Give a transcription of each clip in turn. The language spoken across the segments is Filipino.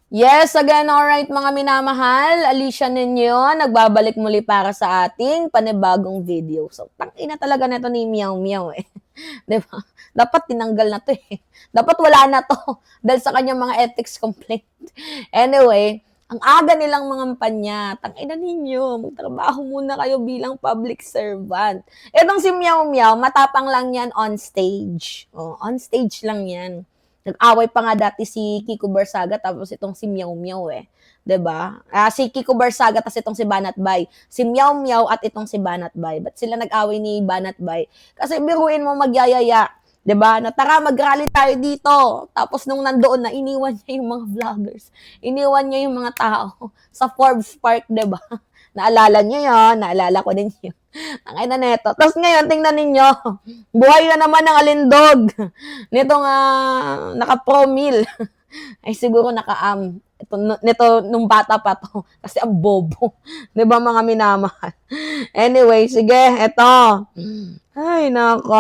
Yes, again, alright mga minamahal, Alicia ninyo, nagbabalik muli para sa ating panibagong video. So, tangina talaga nito ni Meow Meow eh. 'Di ba? Dapat tinanggal na 'to eh. Dapat wala na 'to dahil sa kanyang mga ethics complaint. Anyway, ang aga nilang mga panya, tangina ninyo, magtrabaho muna kayo bilang public servant. Etong si Meow Meow, matapang lang yan on stage. Oh, on stage lang yan. Nag-away pa nga dati si Kiko Barsaga tapos itong si Meow Meow eh. 'Di ba? Si Kiko Barsaga tapos itong si Banat Bay. Si Meow Meow at itong si Banat Bay. Ba't sila nag-away ni Banat Bay? Kasi biruin mo magyayaya. 'Di ba? Na tara mag-rally tayo dito. Tapos nung nandoon na iniwan niya yung mga vloggers. Iniwan niya yung mga tao sa Forbes Park, 'di ba? Naalala niyo 'yon, naalala ko din 'yun. Ang ina neto. Tapos ngayon tingnan ninyo. Buhay na naman ng alindog. Nitong naka-promil. Ay siguro naka-am. Nito nung bata pa to. Kasi ang bobo. 'Di ba mga minamahal? Anyway, sige, eto. Ay, nako,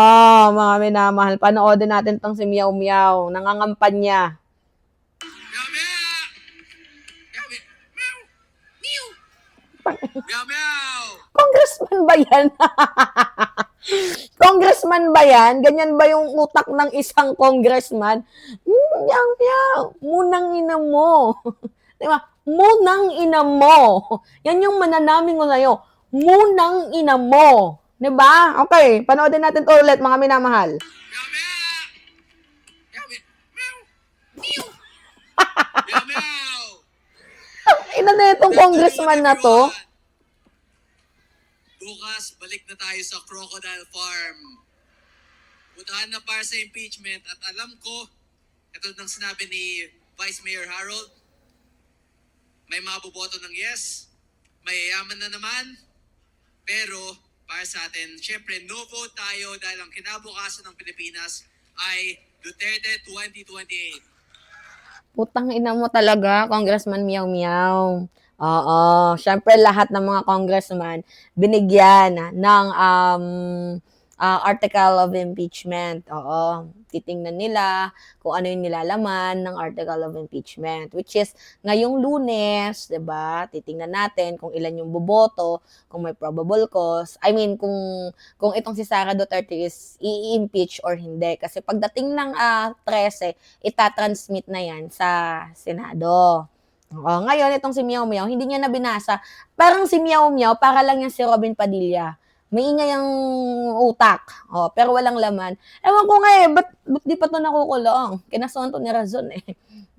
mga minamahal. Panoodin natin tong si Meow Meow. Nangangampanya. Meow meow! Meow! Meow! Meow meow! Congressman ba yan? Congressman ba yan? Ganyan ba yung utak ng isang congressman? Meow, meow. Munang ina mo. Di ba? Munang ina mo. Yan yung mananaming ko sa'yo. Munang ina mo. Di ba? Okay, panoodin natin to ulit, mga minamahal. Meow meow! Meow meow! Meow! Meow meow! Ina na itong congressman na to. Bukas, balik na tayo sa Crocodile Farm. Puntahan na para sa impeachment at alam ko, katulad ng sinabi ni Vice Mayor Harold, may maboboto ng yes, mayayaman na naman, pero para sa atin, syempre no vote tayo dahil ang kinabukasan ng Pilipinas ay Duterte 2028. Putang ina mo talaga, Congressman Meow Meow. Oo, syempre lahat ng mga congressman binigyan ng article of impeachment. Oo, titingnan nila kung ano yung nilalaman ng article of impeachment, which is ngayong Lunes, 'di ba? Titingnan natin kung ilan yung boboto, kung may probable cause. I mean, kung itong si Sara Duterte is i-impeach or hindi, kasi pagdating ng 13, itatransmit na yan sa Senado. Oo, ngayon itong si Meow Meow, hindi niya na binasa. Parang si Meow Meow, para lang yan si Robin Padilla. May ingay ang utak. Oh, pero walang laman. Ewan ko nga eh, ba't di pa to nakukulong? Kinasuhan to ni Razon eh.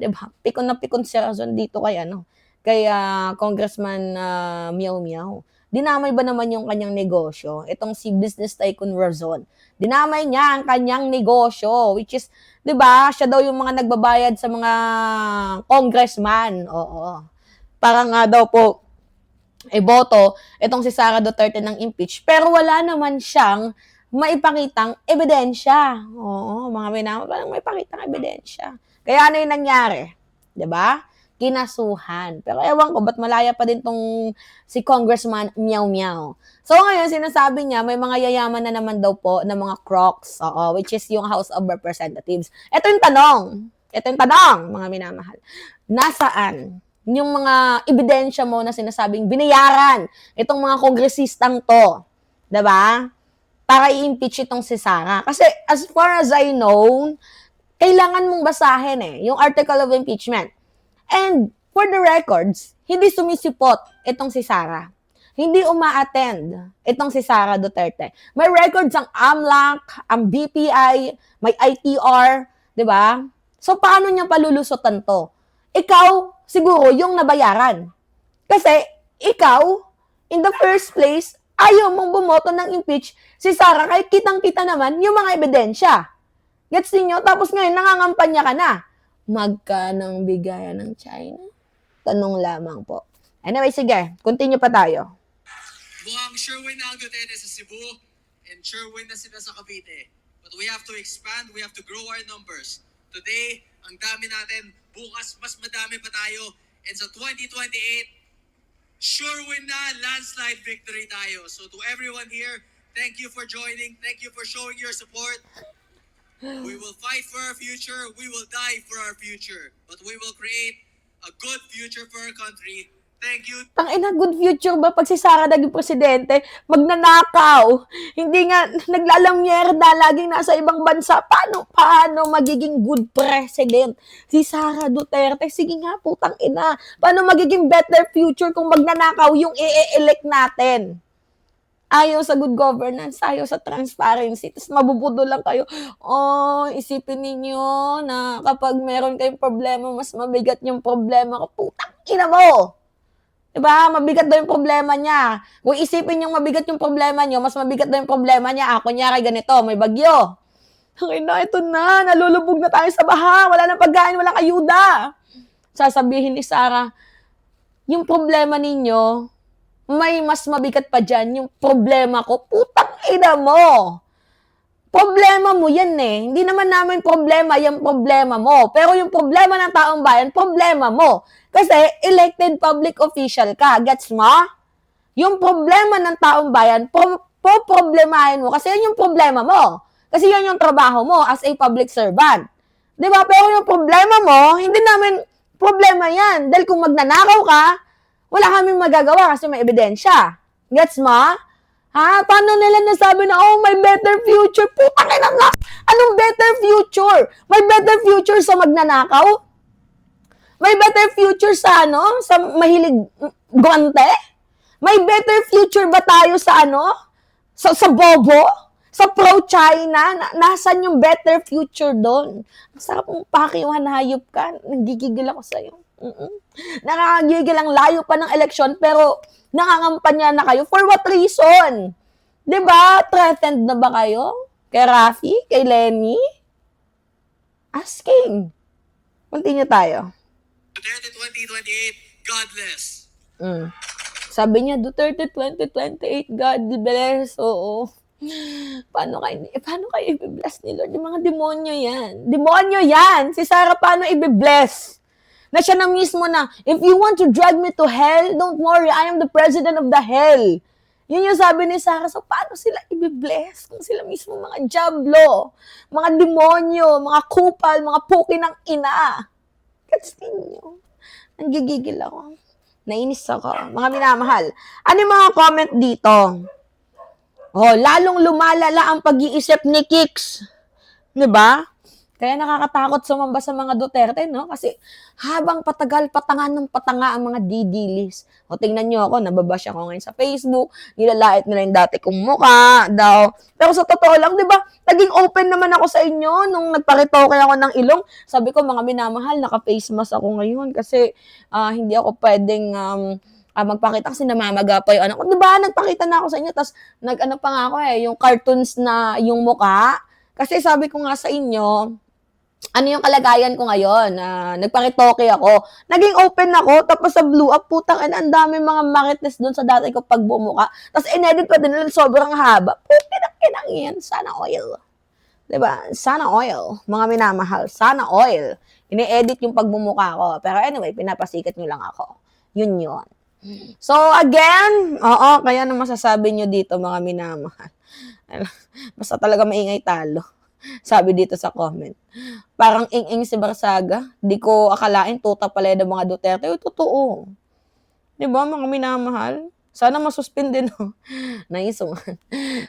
'Di ba? Pikon na pikon si Razon dito kay Congressman Meow Meow. Dinamay ba naman yung kanyang negosyo? Itong si Business Tycoon Razon. Dinamay niya ang kanyang negosyo, which is, 'di ba, siya daw yung mga nagbabayad sa mga congressman. Oo. Para nga daw po boto itong si Sara Duterte ng impeach, pero wala naman siyang maipakitang ebidensya. Oo, mga minamahal, walang maipakitang ebidensya. Kaya ano yung nangyari? 'Di ba? Kinasuhan. Pero ewan ko, ba't malaya pa din tong si Congressman Meow Meow. So ngayon, sinasabi niya, may mga yayaman na naman daw po na mga crocs, which is yung House of Representatives. Ito yung tanong, mga minamahal. Nasaan yung mga ebidensya mo na sinasabing binayaran itong mga kongresistang to? 'Di ba? Para i-impeach itong si Sara. Kasi as far as I know, kailangan mong basahin yung article of impeachment. And for the records, hindi sumisipot itong si Sara. Hindi uma-attend itong si Sara Duterte. May records ang AMLAC, ang BPI, may ITR, 'di ba? So paano niya palulusutan to? Ikaw siguro yung nabayaran. Kasi ikaw, in the first place, ayaw mong bumoto ng impeach si Sara kahit kitang-kita naman yung mga ebidensya. Gets niyo? Tapos ngayon, nangangampanya ka na. Magkanang bigayan ng China? Tanong lamang po. Anyway, sige. Continue pa tayo. Mukhang sure win na ang Duterte sa Cebu and sure win na sila sa Cavite. But we have to expand, we have to grow our numbers. Today, ang dami natin. Bukas, mas madami pa tayo. And sa 2028, sure win na, landslide victory tayo. So to everyone here, thank you for joining. Thank you for showing your support. We will fight for our future. We will die for our future. But we will create a a good future for our country. Thank you. Tangina, good future ba pag si Sara naging presidente? Magnanakaw. Hindi nga, naglalamyerda, laging nasa ibang bansa. Paano magiging good president? Si Sara Duterte, sige nga, putang ina. Paano magiging better future kung magnanakaw yung i-elect natin? Ayaw sa good governance, ayaw sa transparency, tapos mabubudo lang kayo. Oh, isipin ninyo na kapag meron kayong problema, mas mabigat yung problema ko. Putang ina mo! Diba? Mabigat daw yung problema niya. Kung isipin yung mabigat yung problema niyo, mas mabigat daw yung problema niya. Kunyari ganito, may bagyo. Okay na, ito na. Nalulubog na tayo sa baha. Wala nang pagkain, walang ayuda. Sasabihin ni Sarah, yung problema ninyo, may mas mabigat pa dyan. Yung problema ko, putang ina mo. Problema mo yan eh. Hindi naman namin problema yung problema mo. Pero yung problema ng taong bayan, problema mo. Kasi elected public official ka. Gets mo? Yung problema ng taong bayan, problemahin mo. Kasi yan yung problema mo. Kasi yan yung trabaho mo as a public servant. Diba? Pero yung problema mo, hindi namin problema yan. Dahil kung magnanakaw ka, wala kaming magagawa kasi may ebidensya. Gets mo? Ha? Paano nila nasabi na, oh, may better future? Putang ina nga! Anong better future? May better future sa magnanakaw? May better future sa sa mahilig guante? May better future ba tayo sa Sa bobo? Sa pro-China? Nasaan yung better future doon? Ang sarap mong pakiuhan, hayop ka. Nagigigil ako sa'yo. Nakakagigil, ang layo pa ng eleksyon, pero nangangampanya na kayo. For what reason? Diba? Threatened na ba kayo? Kay Rafi? Kay Lenny? Asking. Continue tayo. Duterte 2028, godless. Sabi niya, Duterte 2028, God bless. Oo. Paano kayo i-bless ni Lord? Yung mga demonyo yan. Demonyo yan! Si Sarah, paano i-bless? Na siya na mismo na, if you want to drag me to hell, don't worry, I am the president of the hell. Yun yung sabi ni Sarah. So, paano sila i-bless kung sila mismo mga diablo, mga demonyo, mga kupal, mga puki ng ina? Gets ninyo? Nanggigigil ako. Nainis ako. Mga minamahal. Ano yung mga comment dito? Oh, lalong lumalala ang pag-iisip ni Kix. 'Di ba? Kaya nakakatakot sumamba sa mga Duterte, no? Kasi habang patagal, patanga ng patanga ang mga didilis. O tingnan nyo ako, nababash ako ngayon sa Facebook, nilalait nila yung dati kong mukha daw. Pero sa totoo lang, di ba, naging open naman ako sa inyo nung nagparitoke ako ng ilong. Sabi ko, mga minamahal, naka-face mask ako ngayon kasi hindi ako pwedeng magpakita kasi namamaga pa yung anak ko. Di ba, nagpakita na ako sa inyo, tapos nag-ano pa nga ako yung cartoons na yung mukha. Kasi sabi ko nga sa inyo, ano yung kalagayan ko ngayon? Nagparitoke ako. Naging open ako, tapos sa blew up, putang ina, ang dami mga marites doon sa dati ko pagbumuka. Tapos inedit pa din nila sobrang haba. Putang yan, sana oil. Diba? Sana oil. Mga minamahal, sana oil. Ine-edit yung pagbumuka ko. Pero anyway, pinapasikat nyo lang ako. Yun. So again, kaya nang masasabi nyo dito mga minamahal. Basta talaga maingay talo. Sabi dito sa comment. Parang ing-ing si Barsaga. Di ko akalain tuta pala ng mga Duterte. Totoo. Diba, mga minamahal? Sana masuspend din, no? Naisuman.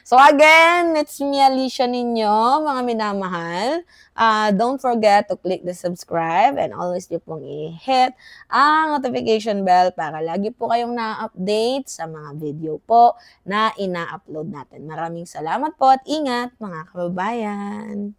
So again, it's me, Alicia ninyo, mga minamahal. Don't forget to click the subscribe and always nyo pong i-hit ang notification bell para lagi po kayong na-update sa mga video po na ina-upload natin. Maraming salamat po at ingat, mga kababayan.